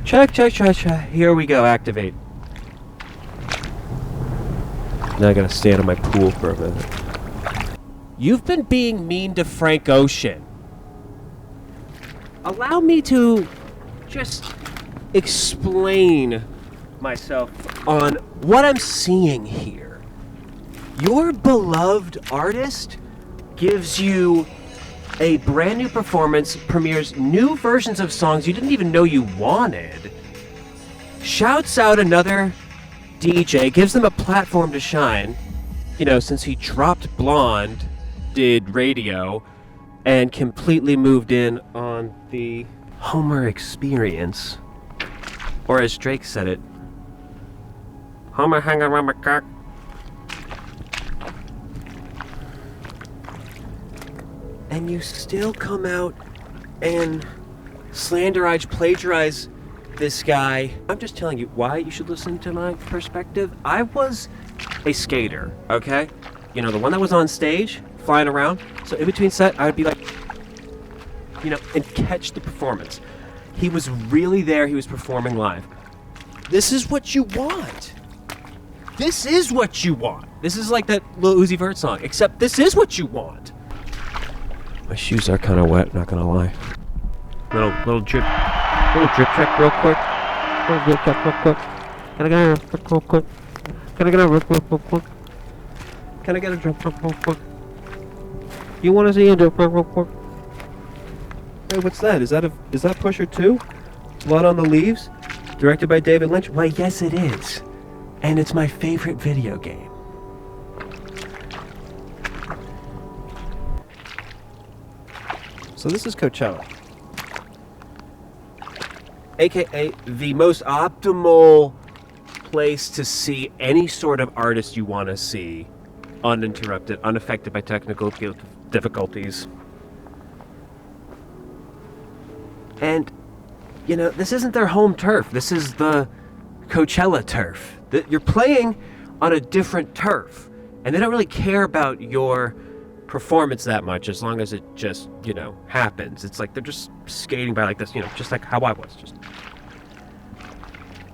Check. Here we go, activate. Now I gotta stand in my pool for a minute. You've been being mean to Frank Ocean. Allow me to just explain myself on what I'm seeing here. Your beloved artist gives you a brand new performance, premieres new versions of songs you didn't even know you wanted, shouts out another DJ, gives them a platform to shine, since he dropped Blonde, did radio, and completely moved in on the Homer experience. Or as Drake said it, Homer hang around my cock. And you still come out and slanderize, plagiarize this guy. I'm just telling you why you should listen to my perspective. I was a skater, okay? The one that was on stage, flying around. So in between set, I would be like, and catch the performance. He was really there. He was performing live. This is what you want. This is what you want. This is like that Lil Uzi Vert song, except this is what you want. My shoes are kind of wet, not gonna lie. Little drip check real quick. Little drip check real quick. Can I get a drip real quick? Can I get a drip real quick? Can I get a drip real quick? You want to see a drip real quick? Hey, what's that? Is that Pusher 2? Blood on the Leaves? Directed by David Lynch? Why, yes it is. And it's my favorite video game. So this is Coachella, aka the most optimal place to see any sort of artist you want to see, uninterrupted, unaffected by technical difficulties. And, this isn't their home turf. This is the Coachella turf. You're playing on a different turf, and they don't really care about your performance that much as long as it just happens. It's like they're just skating by like this, just like how I was. Just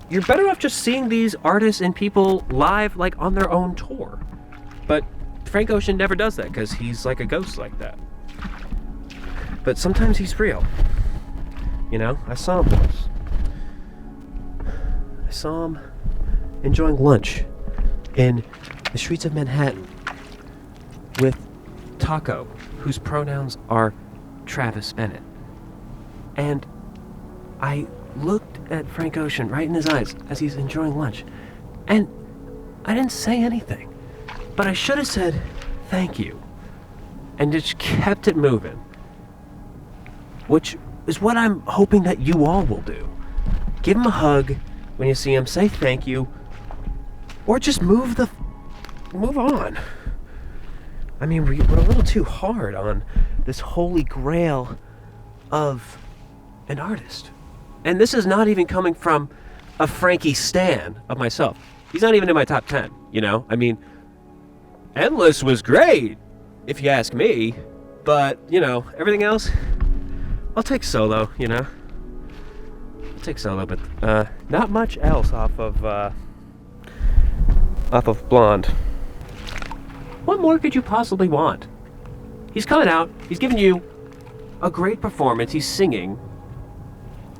you're better off just seeing these artists and people live, like on their own tour. But Frank Ocean never does that because he's like a ghost like that. But sometimes he's real. I saw him once. I saw him enjoying lunch in the streets of Manhattan with Taco, whose pronouns are Travis Bennett. And I looked at Frank Ocean right in his eyes as he's enjoying lunch, and I didn't say anything, but I should have said thank you and just kept it moving, which is what I'm hoping that you all will do. Give him a hug when you see him, say thank you, or just move on. I mean, we're a little too hard on this holy grail of an artist. And this is not even coming from a Frankie stan of myself. He's not even in my top 10, I mean, Endless was great, if you ask me. But, everything else, I'll take Solo, I'll take Solo, but not much else off of Blonde. What more could you possibly want? He's coming out, he's giving you a great performance, he's singing,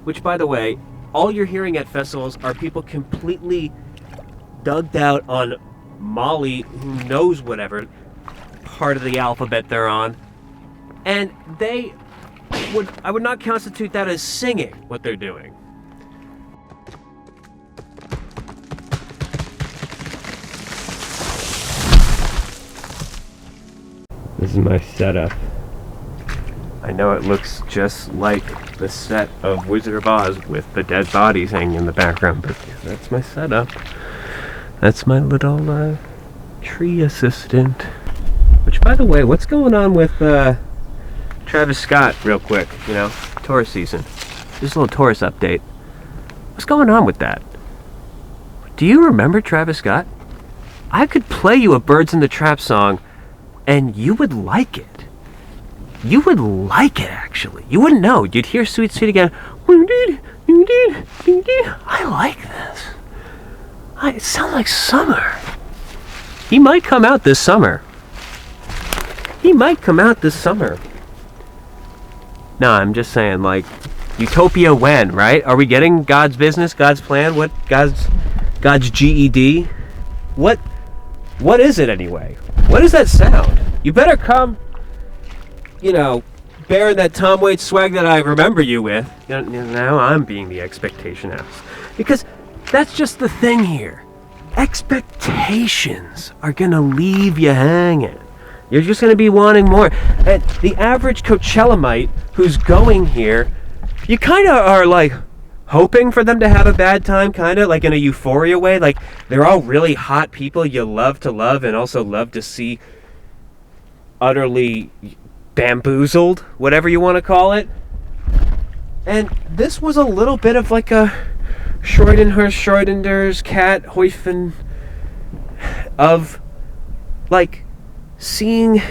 which, by the way, all you're hearing at festivals are people completely dugged out on Molly, who knows whatever part of the alphabet they're on, and I would not constitute that as singing, what they're doing. This is my setup. I know it looks just like the set of Wizard of Oz with the dead bodies hanging in the background, but that's my setup. That's my little tree assistant. Which, by the way, what's going on with Travis Scott, real quick, tourist season? Just a little tourist update. What's going on with that? Do you remember Travis Scott? I could play you a Birds in the Trap song and you would like it. You would like it, actually. You wouldn't know. You'd hear Sweet Sweet again. And like this. It sounds like summer. He might come out this summer. No, I'm just saying, like, utopia when, right? Are we getting God's business, God's plan? What God's GED? What is it anyway? What is that sound? You better come, bearing that Tom Waits swag that I remember you with. Now I'm being the expectation house. Because that's just the thing here. Expectations are gonna leave you hanging. You're just gonna be wanting more. And the average Coachellamite who's going here, you kind of are like hoping for them to have a bad time, kind of like in a Euphoria way. Like they're all really hot people you love to love and also love to see utterly bamboozled, whatever you want to call it. And this was a little bit of like a Schrödinger's cat Häufchen of like seeing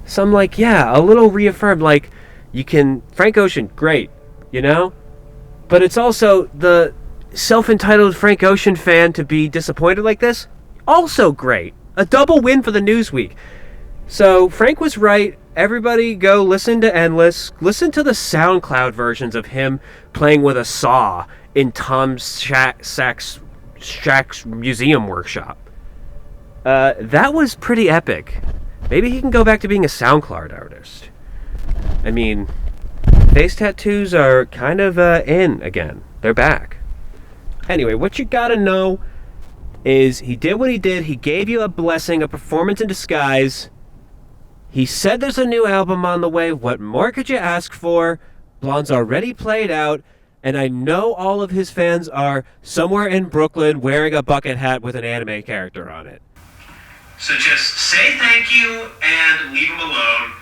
some like, a little reaffirmed, like you can, Frank Ocean, great, but it's also the self-entitled Frank Ocean fan to be disappointed like this, also great. A double win for the Newsweek. So Frank was right. Everybody go listen to Endless. Listen to the SoundCloud versions of him playing with a saw in Tom Sachs' museum workshop. That was pretty epic. Maybe he can go back to being a SoundCloud artist. I mean, face tattoos are kind of in again. They're back. Anyway, what you gotta know is he did what he did. He gave you a blessing, a performance in disguise. He said there's a new album on the way. What more could you ask for? Blonde's already played out, and I know all of his fans are somewhere in Brooklyn wearing a bucket hat with an anime character on it. So just say thank you and leave him alone.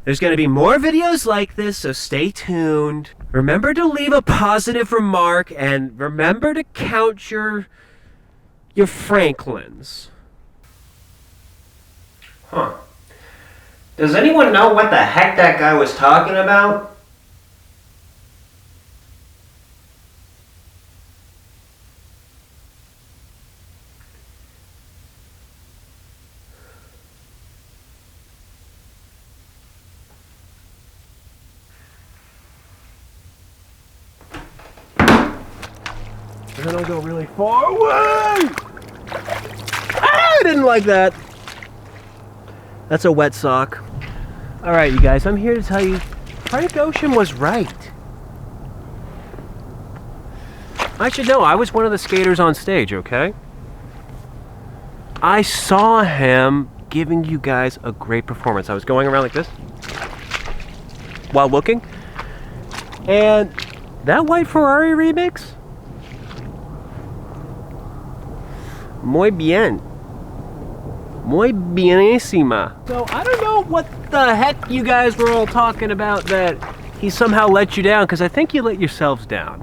There's going to be more videos like this, so stay tuned. Remember to leave a positive remark, and remember to count your Franklins. Huh. Does anyone know what the heck that guy was talking about? And then I'll go really far away! I didn't like that. That's a wet sock. Alright, you guys, I'm here to tell you, Frank Ocean was right. I should know, I was one of the skaters on stage, okay? I saw him giving you guys a great performance. I was going around like this while looking. And that White Ferrari remix? Muy bien. Muy bienísima. So I don't know what the heck you guys were all talking about that he somehow let you down, because I think you let yourselves down.